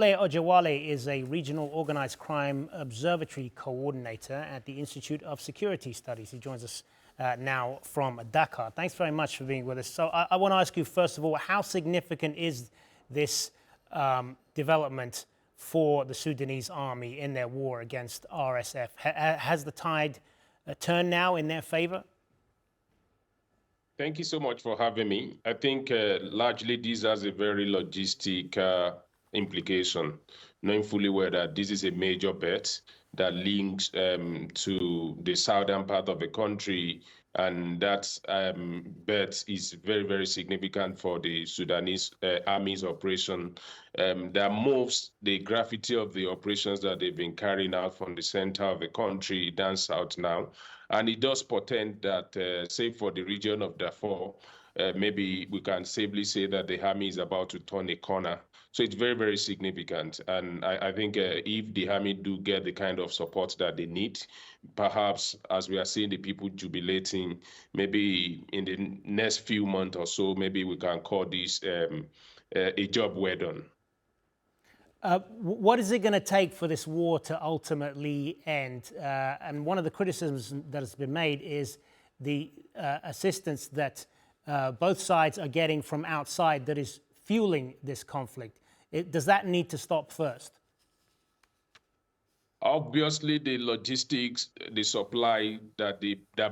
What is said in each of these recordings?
Wole Ojewale is a regional organized crime observatory coordinator at the Institute of Security Studies. He joins us now from Dakar. Thanks very much for being with us. So I want to ask you, first of all, how significant is this development for the Sudanese army in their war against RSF? Has the tide turned now in their favor? Thank you so much for having me. I think largely this has a very logistic implication, knowing fully well that this is a major bet that links to the southern part of the country, and that bet is very, very significant for the Sudanese Army's operation. That moves the gravity of the operations that they've been carrying out from the center of the country down south now. And it does portend that, say for the region of Darfur, maybe we can safely say that the army is about to turn a corner. So it's very, very significant. And I think if the army do get the kind of support that they need, perhaps as we are seeing the people jubilating, maybe in the next few months or so, maybe we can call this a job well done. What is it going to take for this war to ultimately end? And one of the criticisms that has been made is the assistance that both sides are getting from outside that is fueling this conflict. Does that need to stop first? Obviously, the logistics, the supply that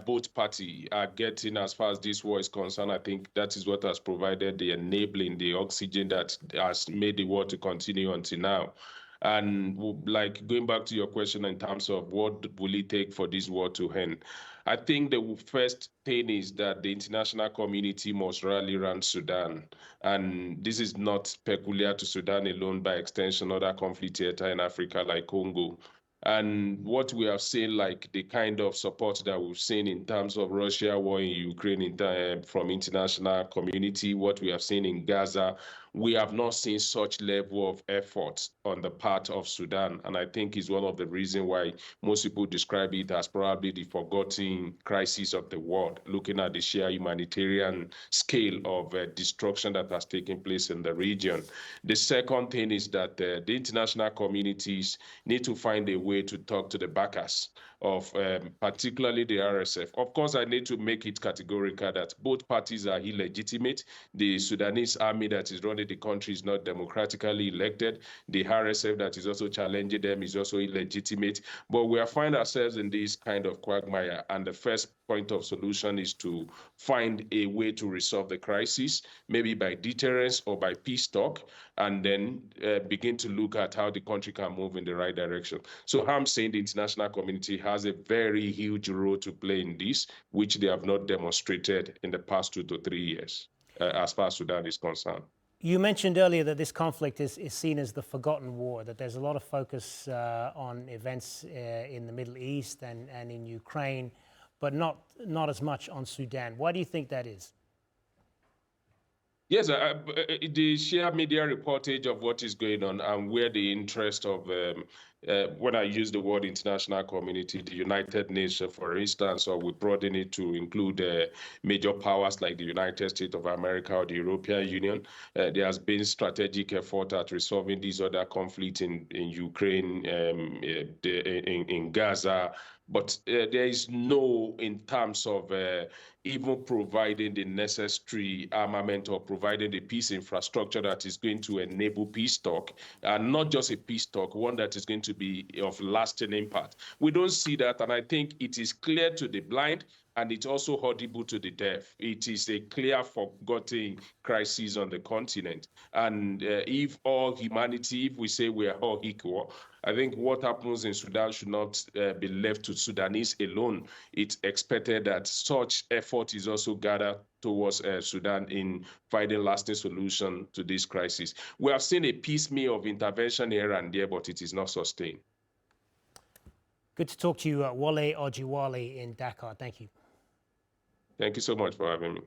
both parties are getting as far as this war is concerned, I think that is what has provided the enabling, the oxygen that has made the war to continue until now. And like going back to your question in terms of what will it take for this war to end, I think the first thing is that the international community must rally around Sudan. And this is not peculiar to Sudan alone, by extension, other conflict theater in Africa like Congo. And what we have seen, like the kind of support that we've seen in terms of Russia war in Ukraine from international community, what we have seen in Gaza, we have not seen such level of effort on the part of Sudan. And I think is one of the reasons why most people describe it as probably the forgotten crisis of the world, looking at the sheer humanitarian scale of destruction that has taken place in the region. The second thing is that the international communities need to find a way to talk to the backers of particularly the RSF. Of course, I need to make it categorical that both parties are illegitimate. The Sudanese army that is running the country is not democratically elected. The RSF that is also challenging them is also illegitimate. But we are finding ourselves in this kind of quagmire, and the first point of solution is to find a way to resolve the crisis, maybe by deterrence or by peace talk, and then begin to look at how the country can move in the right direction. So I'm saying the international community has a very huge role to play in this, which they have not demonstrated in the past 2 to 3 years, as far as Sudan is concerned. You mentioned earlier that this conflict is seen as the forgotten war, that there's a lot of focus on events in the Middle East and in Ukraine, but not as much on Sudan. Why do you think that is? Yes, the sheer media reportage of what is going on and where the interest of, when I use the word international community, the United Nations, for instance, or we broaden it to include major powers like the United States of America or the European Union, there has been strategic effort at resolving these other conflicts in Ukraine, in Gaza, but there is no, in terms of even providing the necessary armament or providing the peace infrastructure that is going to enable peace talk, and not just a peace talk, one that is going to be of lasting impact. We don't see that, and I think it is clear to the blind, and it's also audible to the deaf. It is a clear forgotten crisis on the continent. And if all humanity, if we say we are all equal, I think what happens in Sudan should not be left to Sudanese alone. It's expected that such effort is also gathered towards Sudan in finding lasting solution to this crisis. We have seen a piecemeal of intervention here and there, but it is not sustained. Good to talk to you, Wole Ojewale in Dakar. Thank you. Thank you so much for having me.